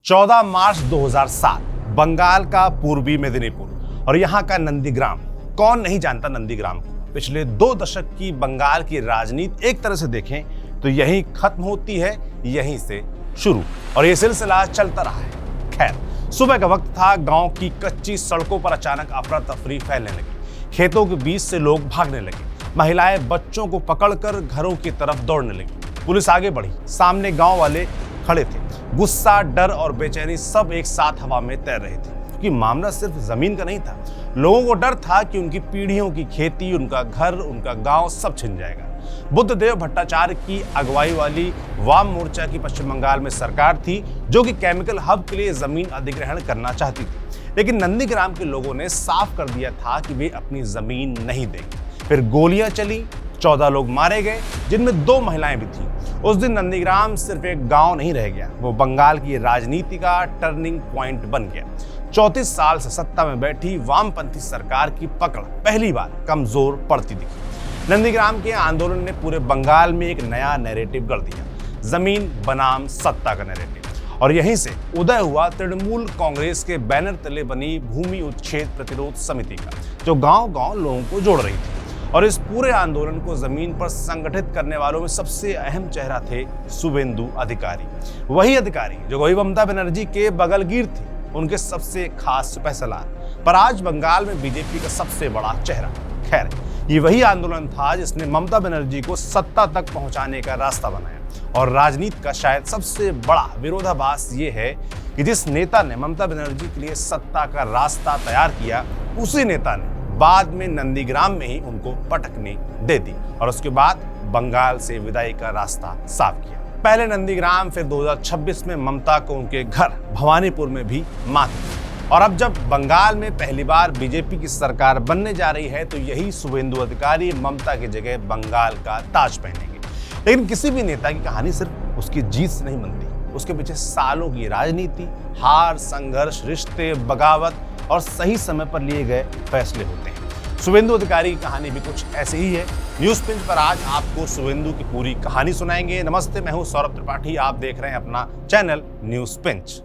14 मार्च 2007 बंगाल का पूर्वी मेदिनीपुर और यहाँ का नंदीग्राम। कौन नहीं जानता नंदीग्राम को। पिछले 2 दशक की बंगाल की राजनीति एक तरह से देखें तो यहीं खत्म होती है, यहीं से शुरू, और ये सिलसिला चलता रहा है। खैर, सुबह का वक्त था। गांव की कच्ची सड़कों पर अचानक अफरा तफरी फैलने लगी। खेतों के बीच से लोग भागने लगे। महिलाएं बच्चों को पकड़कर घरों की तरफ दौड़ने लगी। पुलिस आगे बढ़ी। सामने गांव वाले खड़े थे। गुस्सा, डर और बेचैनी सब एक साथ हवा में तैर रहे थे, क्योंकि मामला सिर्फ जमीन का नहीं था। लोगों को डर था कि उनकी पीढ़ियों की खेती, उनका घर, उनका गांव सब छिन जाएगा। बुद्धदेव भट्टाचार्य की अगुवाई वाली वाम मोर्चा की पश्चिम बंगाल में सरकार थी, जो कि केमिकल हब के लिए जमीन अधिग्रहण करना चाहती थी। लेकिन नंदीग्राम के लोगों ने साफ कर दिया था कि वे अपनी जमीन नहीं देंगे। फिर गोलियां चली, 14 लोग मारे गए, जिनमें 2 महिलाएं भी थीं। उस दिन नंदीग्राम सिर्फ एक गांव नहीं रह गया, वो बंगाल की राजनीति का टर्निंग पॉइंट बन गया। 34 साल से सत्ता में बैठी वामपंथी सरकार की पकड़ पहली बार कमजोर पड़ती दिखी। नंदीग्राम के आंदोलन ने पूरे बंगाल में एक नया नैरेटिव गढ़ दिया, जमीन बनाम सत्ता का नैरेटिव। और यहीं से उदय हुआ तृणमूल कांग्रेस के बैनर तले बनी भूमि उच्छेद प्रतिरोध समिति का, जो गांव-गांव लोगों को जोड़ रही थी। और इस पूरे आंदोलन को जमीन पर संगठित करने वालों में सबसे अहम चेहरा थे शुभेंदु अधिकारी। वही अधिकारी जो वही ममता बनर्जी के बगलगीर थे, उनके सबसे खास सिपहसालार, पर आज बंगाल में बीजेपी का सबसे बड़ा चेहरा। खैर, ये वही आंदोलन था जिसने ममता बनर्जी को सत्ता तक पहुंचाने का रास्ता बनाया। और राजनीति का शायद सबसे बड़ा विरोधाभास ये है कि जिस नेता ने ममता बनर्जी के लिए सत्ता का रास्ता तैयार किया, उसी नेता ने बाद में नंदीग्राम में ही उनको पटकनी दे दी और उसके बाद बंगाल से विदाई का रास्ता साफ किया। पहले नंदीग्राम, फिर 2026 में ममता को उनके घर भवानीपुर में भी मात दी। और अब जब बंगाल में पहली बार बीजेपी की सरकार बनने जा रही है, तो यही शुभेंदु अधिकारी ममता की जगह बंगाल का ताज पहनेंगे। लेकिन किसी भी नेता की कहानी सिर्फ उसकी जीत से नहीं बनती, उसके पीछे सालों की राजनीति, हार, संघर्ष, रिश्ते, बगावत और सही समय पर लिए गए फैसले होते हैं। शुभेंदु अधिकारी की कहानी भी कुछ ऐसे ही है। न्यूज पिंच पर आज आपको शुभेंदु की पूरी कहानी सुनाएंगे। नमस्ते, मैं हूं सौरभ त्रिपाठी, आप देख रहे हैं अपना चैनल न्यूज पिंच।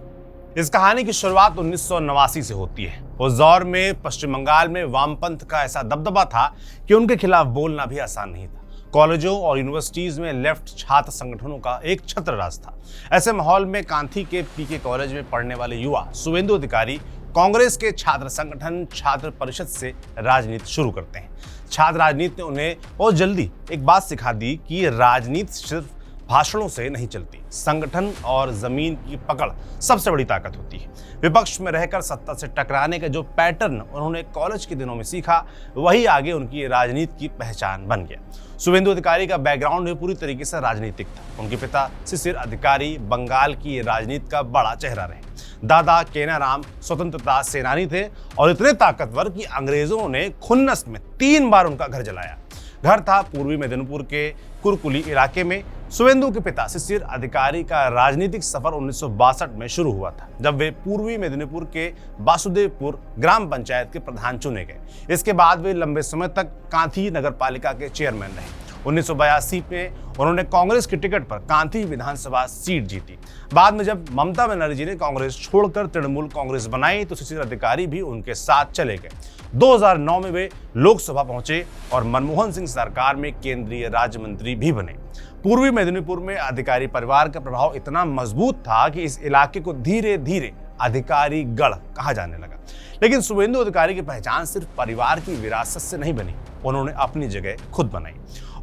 इस कहानी की शुरुआत 1989 से होती है। उस दौर में पश्चिम बंगाल में वामपंथ का ऐसा दबदबा था कि उनके खिलाफ बोलना भी आसान नहीं था। कॉलेजों और यूनिवर्सिटीज में लेफ्ट छात्र संगठनों का एक छत्र राज था। ऐसे माहौल में कांथी के पीके कॉलेज में पढ़ने वाले युवा शुभेंदु अधिकारी कांग्रेस के छात्र संगठन छात्र परिषद से राजनीति शुरू करते हैं। छात्र राजनीति ने उन्हें बहुत जल्दी एक बात सिखा दी कि राजनीति सिर्फ भाषणों से नहीं चलती, संगठन और जमीन की पकड़ सबसे बड़ी ताकत होती है। विपक्ष में रहकर सत्ता से टकराने का जो पैटर्न उन्होंने कॉलेज के दिनों में सीखा, वही आगे उनकी राजनीति की पहचान बन गया। शुभेंदु अधिकारी का बैकग्राउंड भी पूरी तरीके से राजनीतिक था। उनके पिता शिशिर अधिकारी बंगाल की राजनीति का बड़ा चेहरा रहे। दादा केनाराम स्वतंत्रता सेनानी थे और इतने ताकतवर कि अंग्रेजों ने खुन्नस में 3 बार उनका घर जलाया। घर था पूर्वी मेदिनीपुर के कुरकुली इलाके में। शुभेंदु के पिता शिशिर अधिकारी का राजनीतिक सफर 1962 में शुरू हुआ था, जब वे पूर्वी मेदिनीपुर के वासुदेवपुर ग्राम पंचायत के प्रधान चुने गए। इसके बाद वे लंबे समय तक कांथी नगर पालिका के चेयरमैन रहे। 1982 में उन्होंने कांग्रेस की टिकट पर कांथी विधानसभा सीट जीती। बाद में जब ममता बनर्जी ने कांग्रेस छोड़कर तृणमूल कांग्रेस बनाई, तो शिशिर अधिकारी भी उनके साथ चले गए। 2009 में वे लोकसभा पहुंचे और मनमोहन सिंह सरकार में केंद्रीय राज्य मंत्री भी बने। पूर्वी मेदिनीपुर में अधिकारी परिवार का प्रभाव इतना मजबूत था कि इस इलाके को धीरे धीरे अधिकारी गढ़ कहा जाने लगा। लेकिन शुभेंदु अधिकारी की पहचान सिर्फ परिवार की विरासत से नहीं बनी, उन्होंने अपनी जगह खुद बनाई।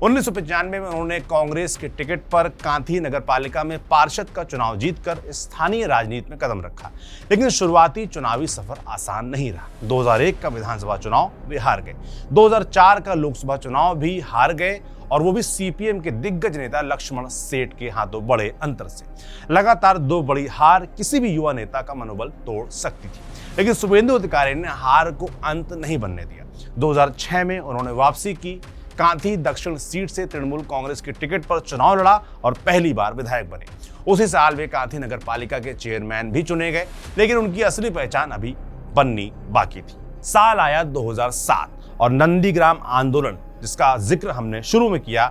1995 में उन्होंने कांग्रेस के टिकट पर कांथी नगर पालिका में पार्षद का चुनाव जीतकर स्थानीय राजनीति में कदम रखा। लेकिन शुरुआती चुनावी सफर आसान नहीं रहा। 2001 का विधानसभा चुनाव वे हार गए। 2004 का लोकसभा चुनाव भी हार गए, और वो भी सीपीएम के दिग्गज नेता लक्ष्मण सेठ के हाथों बड़े अंतर से। लगातार 2 बड़ी हार किसी भी युवा नेता का मनोबल तोड़ सकती थी। लेकिन शुभेंदु अधिकारी ने हार को अंत नहीं बनने दिया। 2006 में उन्होंने वापसी की। कांथी दक्षिण सीट से तृणमूल कांग्रेस की टिकट पर चुनाव लड़ा और पहली बार विधायक बने। उसी साल वे कांथी नगर पालिका के चेयरमैन भी चुने गए, लेकिन उनकी असली पहचान अभी बननी बाकी थी। साल आया 2007 और नंदीग्राम आंदोलन, जिसका जिक्र हमने शुरू में किया,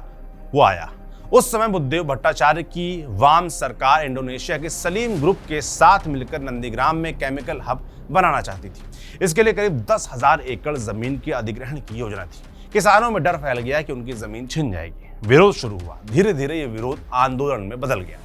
वो आया। उस समय बुद्धदेव भट्टाचार्य की वाम सरकार इंडोनेशिया के सलीम ग्रुप के साथ मिलकर नंदीग्राम में केमिकल हब बनाना चाहती थी। इसके लिए करीब 10,000 एकड़ जमीन के अधिग्रहण की योजना थी। किसानों में डर फैल गया कि उनकी जमीन छिन जाएगी। विरोध शुरू हुआ। धीरे धीरे ये विरोध आंदोलन में बदल गया।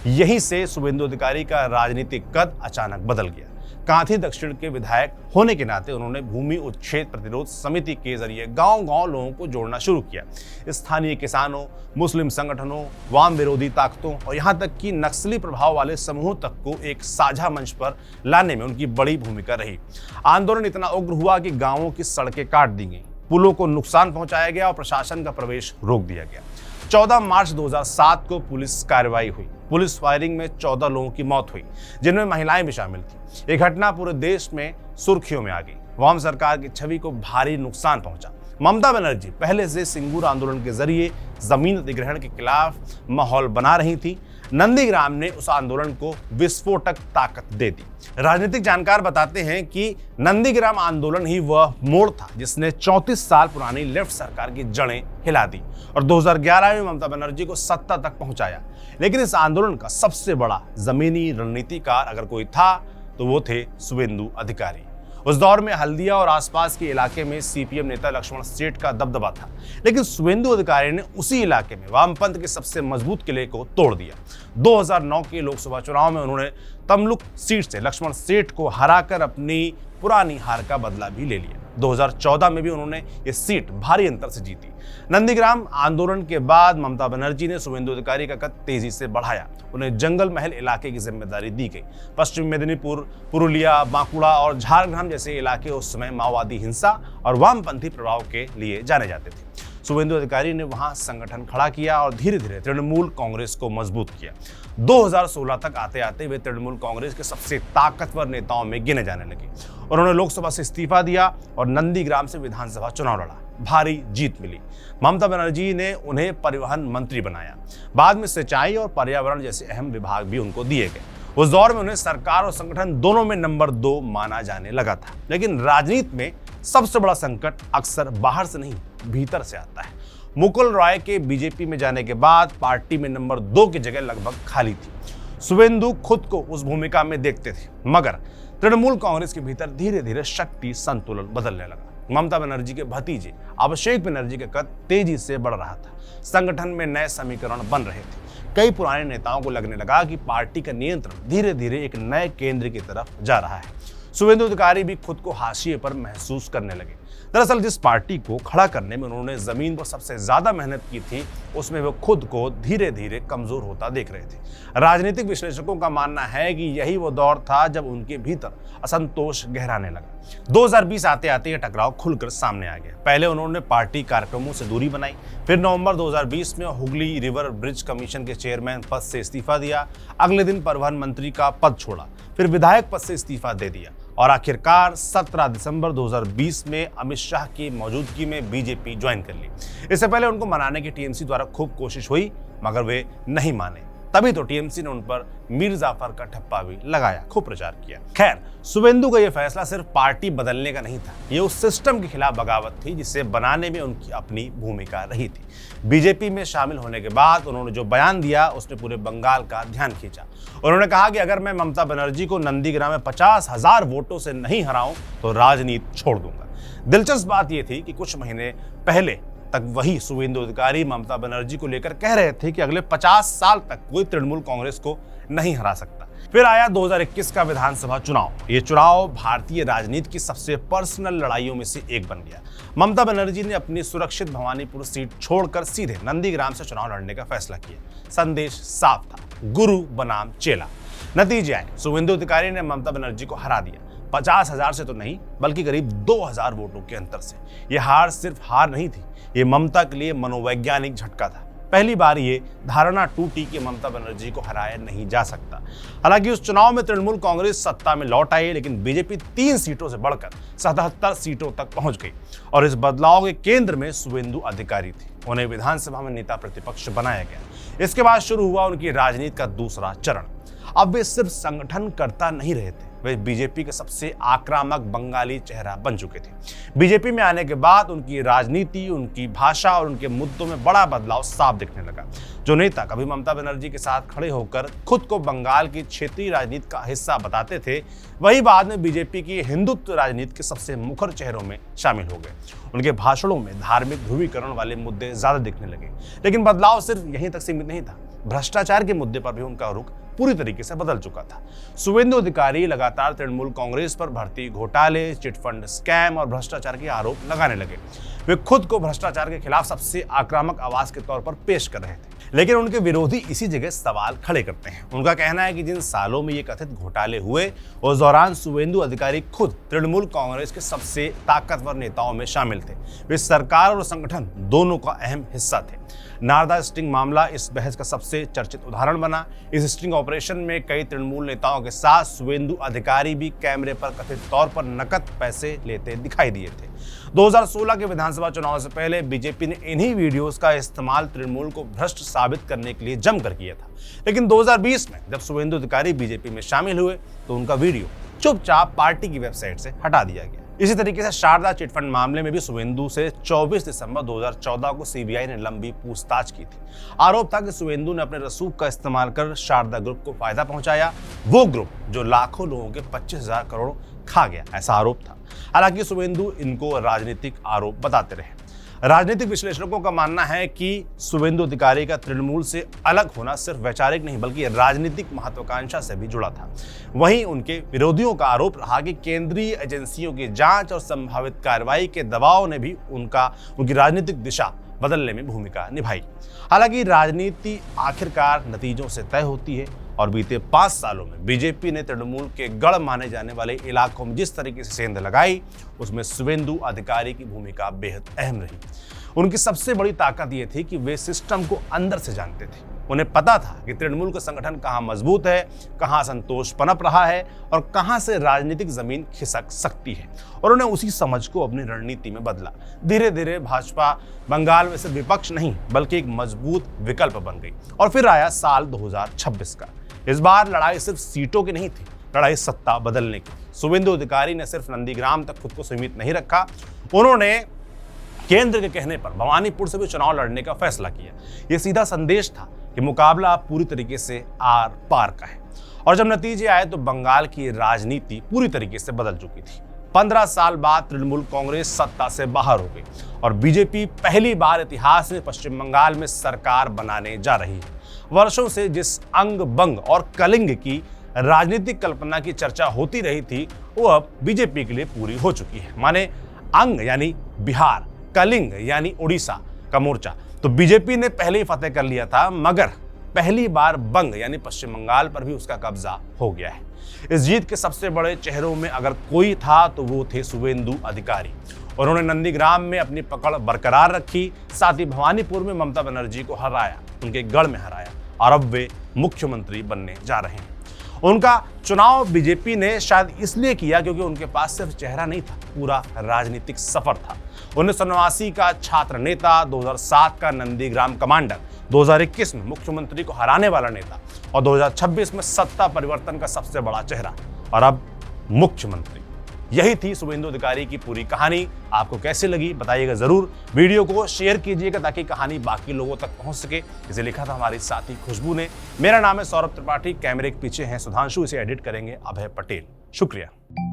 यहीं से शुभेंदु अधिकारी का राजनीतिक कद अचानक बदल गया। कांथी दक्षिण के विधायक होने के नाते उन्होंने भूमि उच्छेद प्रतिरोध समिति के जरिए गांव-गांव लोगों को जोड़ना शुरू किया। स्थानीय किसानों, मुस्लिम संगठनों, वाम विरोधी ताकतों और यहां तक कि नक्सली प्रभाव वाले समूहों तक को एक साझा मंच पर लाने में उनकी बड़ी भूमिका रही। आंदोलन इतना उग्र हुआ कि गांवों की सड़कें काट दी गई, पुलों को नुकसान पहुंचाया गया और प्रशासन का प्रवेश रोक दिया गया। 14 मार्च 2007 को पुलिस कार्रवाई हुई। पुलिस फायरिंग में 14 लोगों की मौत हुई, जिनमें महिलाएं भी शामिल थी। ये घटना पूरे देश में सुर्खियों में आ गई। वाम सरकार की छवि को भारी नुकसान पहुंचा। ममता बनर्जी पहले से सिंगूर आंदोलन के जरिए जमीन अधिग्रहण के खिलाफ माहौल बना रही थी। नंदीग्राम ने उस आंदोलन को विस्फोटक ताकत दे दी। राजनीतिक जानकार बताते हैं कि नंदीग्राम आंदोलन ही वह मोड़ था जिसने 34 साल पुरानी लेफ्ट सरकार की जड़ें हिला दी और 2011 में ममता बनर्जी को सत्ता तक पहुंचाया। लेकिन इस आंदोलन का सबसे बड़ा जमीनी रणनीतिकार अगर कोई था तो वो थे शुभेंदु अधिकारी। उस दौर में हल्दिया और आसपास के इलाके में सीपीएम नेता लक्ष्मण सेठ का दबदबा था, लेकिन शुभेंदु अधिकारी ने उसी इलाके में वामपंथ के सबसे मजबूत किले को तोड़ दिया। 2009 के लोकसभा चुनाव में उन्होंने तमलुक सीट से लक्ष्मण सेठ को हराकर अपनी पुरानी हार का बदला भी ले लिया। 2014 में भी उन्होंने ये सीट भारी अंतर से जीती। नंदीग्राम आंदोलन के बाद ममता बनर्जी ने शुभेंदु अधिकारी का कद तेजी से बढ़ाया। उन्हें जंगल महल इलाके की जिम्मेदारी दी गई। पश्चिम मेदिनीपुर, पुरुलिया, बांकुड़ा और झारग्राम जैसे इलाके उस समय माओवादी हिंसा और वामपंथी प्रभाव के लिए जाने जाते थे। शुभेंदु अधिकारी ने वहां संगठन खड़ा किया और धीरे धीरे तृणमूल कांग्रेस को मजबूत किया। 2016 तक आते आते वे तृणमूल कांग्रेस के सबसे ताकतवर नेताओं में गिने जाने लगे। उन्होंने लोकसभा से इस्तीफा दिया और नंदीग्राम से विधानसभा चुनाव लड़ा। भारी जीत मिली। ममता बनर्जी ने उन्हें परिवहन मंत्री बनाया। बाद में सिंचाई और पर्यावरण जैसे अहम विभाग भी उनको दिए गए। उस दौर में उन्हें सरकार और संगठन दोनों में नंबर 2 माना जाने लगा था। लेकिन राजनीति में सबसे बड़ा संकट अक्सर बाहर से नहीं, भीतर से आता है। मुकुल रॉय के बीजेपी में जाने के बाद पार्टी में नंबर 2 की जगह लगभग खाली थी। शुभेंदु खुद को उस भूमिका में देखते थे, मगर तृणमूल कांग्रेस के भीतर धीरे धीरे शक्ति संतुलन बदलने लगा। ममता बनर्जी के भतीजे अभिषेक बनर्जी का कद तेजी से बढ़ रहा था। संगठन में नए समीकरण बन रहे थे। कई पुराने नेताओं को लगने लगा कि पार्टी का नियंत्रण धीरे धीरे एक नए केंद्र की तरफ जा रहा है। शुभेंदु अधिकारी भी खुद को हाशिए पर महसूस करने लगे। दरअसल जिस पार्टी को खड़ा करने में उन्होंने जमीन पर सबसे ज्यादा मेहनत की थी, उसमें वो खुद को धीरे धीरे कमजोर होता देख रहे थे। राजनीतिक विश्लेषकों का मानना है कि यही वो दौर था जब उनके भीतर असंतोष गहराने लगा। 2020 आते आते यह टकराव खुलकर सामने आ गया। पहले उन्होंने पार्टी कार्यक्रमों से दूरी बनाई, फिर नवंबर 2020 में हुगली रिवर ब्रिज कमीशन के चेयरमैन पद से इस्तीफा दिया। अगले दिन परिवहन मंत्री का पद छोड़ा, फिर विधायक पद से इस्तीफा दे दिया और आखिरकार 17 दिसंबर 2020 में अमित शाह की मौजूदगी में बीजेपी ज्वाइन कर ली। इससे पहले उनको मनाने की टीएमसी द्वारा खूब कोशिश हुई, मगर वे नहीं माने। तभी तो टीएमसी ने उन पर मीर जाफर का ठप्पा भी लगाया, खूब प्रचार किया। खैर, शुभेंदु का यह फैसला सिर्फ पार्टी बदलने का नहीं था, ये उस सिस्टम के खिलाफ बगावत थी जिसे बनाने में उनकी अपनी भूमिका रही थी। बीजेपी में शामिल होने के बाद उन्होंने जो बयान दिया उसने पूरे बंगाल का ध्यान खींचा। उन्होंने कहा कि अगर मैं ममता बनर्जी को नंदीग्राम में 50,000 वोटों से नहीं हराऊं तो राजनीति छोड़ दूंगा। दिलचस्प बात यह थी कि कुछ महीने पहले तक वही शुभेंदु अधिकारी ममता बनर्जी को लेकर कह रहे थे कि अगले 50 साल तक कोई तृणमूल कांग्रेस को नहीं हरा सकता। फिर आया 2021 का विधानसभा चुनाव। ये चुनाव भारतीय राजनीति की सबसे पर्सनल लड़ाइयों में से एक बन गया। ममता बनर्जी ने अपनी सुरक्षित भवानीपुर सीट छोड़कर सीधे नंदीग्राम से चुनाव लड़ने का फैसला किया। संदेश साफ था, गुरु बनाम चेला। नतीजे आए, शुभेंदु अधिकारी ने ममता बनर्जी को हरा दिया। 50,000 से तो नहीं, बल्कि करीब 2,000 वोटों के अंतर से। यह हार सिर्फ हार नहीं थी, ये ममता के लिए मनोवैज्ञानिक झटका था। पहली बार ये धारणा टूटी कि ममता बनर्जी को हराया नहीं जा सकता। हालांकि उस चुनाव में तृणमूल कांग्रेस सत्ता में लौट आई, लेकिन बीजेपी 3 सीटों से बढ़कर 77 सीटों तक पहुंच गई और इस बदलाव के केंद्र में शुभेंदु अधिकारी थे। उन्हें विधानसभा में नेता प्रतिपक्ष बनाया गया। इसके बाद शुरू हुआ उनकी राजनीति का दूसरा चरण। अब वे सिर्फ संगठन करता नहीं रहे थे, वे बीजेपी के सबसे आक्रामक बंगाली चेहरा बन चुके थे। बीजेपी में आने के बाद उनकी राजनीति, उनकी भाषा और उनके मुद्दों में बड़ा बदलाव साफ दिखने लगा। जो नेता कभी ममता बनर्जी के साथ खड़े होकर खुद को बंगाल की क्षेत्रीय राजनीति का हिस्सा बताते थे, वही बाद में बीजेपी की हिंदुत्व राजनीति के सबसे मुखर चेहरों में शामिल हो गए। उनके भाषणों में धार्मिक ध्रुवीकरण वाले मुद्दे ज्यादा दिखने लगे। लेकिन बदलाव सिर्फ यहीं तक सीमित नहीं था, भ्रष्टाचार के मुद्दे पर भी उनका रुख पूरी तरीके से बदल चुका था। शुवेंदु अधिकारी लगातार तृणमूल कांग्रेस पर भर्ती घोटाले, चिटफंड स्कैम और भ्रष्टाचार के आरोप लगाने लगे। वे खुद को भ्रष्टाचार के खिलाफ सबसे आक्रामक आवाज के तौर पर पेश कर रहे थे, लेकिन उनके विरोधी इसी जगह सवाल खड़े करते हैं। उनका कहना है कि जिन सालों में ये कथित घोटाले हुए, उस दौरान शुवेंदु अधिकारी खुद तृणमूल कांग्रेस के सबसे ताकतवर नेताओं में शामिल थे। वे सरकार और संगठन दोनों का अहम हिस्सा थे। नारदा स्टिंग मामला इस बहस का सबसे चर्चित उदाहरण बना। इस स्टिंग ऑपरेशन में कई तृणमूल नेताओं के साथ शुवेंदु अधिकारी भी कैमरे पर कथित तौर पर नकद पैसे लेते दिखाई दिए थे। 2016 के विधानसभा चुनाव से पहले बीजेपी ने इन्हीं वीडियोस का इस्तेमाल तृणमूल को भ्रष्ट साबित करने के लिए जमकर किया था। लेकिन 2020 में जब शुवेंदु अधिकारी बीजेपी में शामिल हुए तो उनका वीडियो चुपचाप पार्टी की वेबसाइट से हटा दिया गया। इसी तरीके से शारदा चिटफंड मामले में भी शुवेंदु से 24 दिसंबर 2014 को सीबीआई ने लंबी पूछताछ की थी। आरोप था कि शुवेंदु ने अपने रसूख का इस्तेमाल कर शारदा ग्रुप को फायदा पहुंचाया, वो ग्रुप जो लाखों लोगों के 25,000 करोड़ खा गया, ऐसा आरोप था। हालांकि शुवेंदु इनको राजनीतिक आरोप बताते रहे। राजनीतिक विश्लेषकों का मानना है कि शुवेंदु अधिकारी का तृणमूल से अलग होना सिर्फ वैचारिक नहीं बल्कि राजनीतिक महत्वाकांक्षा से भी जुड़ा था। वहीं उनके विरोधियों का आरोप रहा कि केंद्रीय एजेंसियों की जांच और संभावित कार्रवाई के दबाव ने भी उनकी राजनीतिक दिशा बदलने में भूमिका निभाई। हालांकि राजनीति आखिरकार नतीजों से तय होती है और बीते 5 सालों में बीजेपी ने तृणमूल के गढ़ माने जाने वाले इलाकों में जिस तरीके से सेंध लगाई, उसमें शुवेंदु अधिकारी की भूमिका बेहद अहम रही। उनकी सबसे बड़ी ताकत यह थी कि वे सिस्टम को अंदर से जानते थे। उन्हें पता था कि तृणमूल का संगठन कहां मजबूत है, कहां असंतोष पनप रहा है और कहां से राजनीतिक जमीन खिसक सकती है, और उन्हें उसी समझ को अपनी रणनीति में बदला। धीरे धीरे भाजपा बंगाल में सिर्फ विपक्ष नहीं बल्कि एक मजबूत विकल्प बन गई। और फिर आया साल 2026 का। इस बार लड़ाई सिर्फ सीटों की नहीं थी, लड़ाई सत्ता बदलने की। शुवेंदु अधिकारी ने सिर्फ नंदीग्राम तक खुद को सीमित नहीं रखा, उन्होंने केंद्र के कहने पर भवानीपुर से भी चुनाव लड़ने का फैसला किया। यह सीधा संदेश था कि मुकाबला पूरी तरीके से आर पार का है। और जब नतीजे आए तो बंगाल की राजनीति पूरी तरीके से बदल चुकी थी। 15 साल बाद तृणमूल कांग्रेस सत्ता से बाहर हो गई और बीजेपी पहली बार इतिहास में पश्चिम बंगाल में सरकार बनाने जा रही है। वर्षों से जिस अंग बंग और कलिंग की राजनीतिक कल्पना की चर्चा होती रही थी, वो अब बीजेपी के लिए पूरी हो चुकी है। माने अंग यानी बिहार, कलिंग यानी उड़ीसा का मोर्चा तो बीजेपी ने पहले ही फतेह कर लिया था, मगर पहली बार बंग यानी पश्चिम बंगाल पर भी उसका कब्जा हो गया है। इस जीत के सबसे बड़े चेहरों में अगर कोई था तो वो थे शुवेंदु अधिकारी। उन्होंने नंदीग्राम में अपनी पकड़ बरकरार रखी, साथ ही भवानीपुर में ममता बनर्जी को हराया, उनके गढ़ में हराया और अब वे मुख्यमंत्री बनने जा रहे हैं। उनका चुनाव बीजेपी ने शायद इसलिए किया क्योंकि उनके पास सिर्फ चेहरा नहीं था, पूरा राजनीतिक सफर था। 1989 का छात्र नेता, 2007 का नंदीग्राम कमांडर, 2021 में मुख्यमंत्री को हराने वाला नेता और 2026 में सत्ता परिवर्तन का सबसे बड़ा चेहरा और अब मुख्यमंत्री। यही थी शुवेंदु अधिकारी की पूरी कहानी। आपको कैसी लगी बताइएगा जरूर। वीडियो को शेयर कीजिएगा ताकि कहानी बाकी लोगों तक पहुंच सके। इसे लिखा था हमारी साथी खुशबू ने। मेरा नाम है सौरभ त्रिपाठी, कैमरे के पीछे हैं सुधांशु, इसे एडिट करेंगे अभय पटेल। शुक्रिया।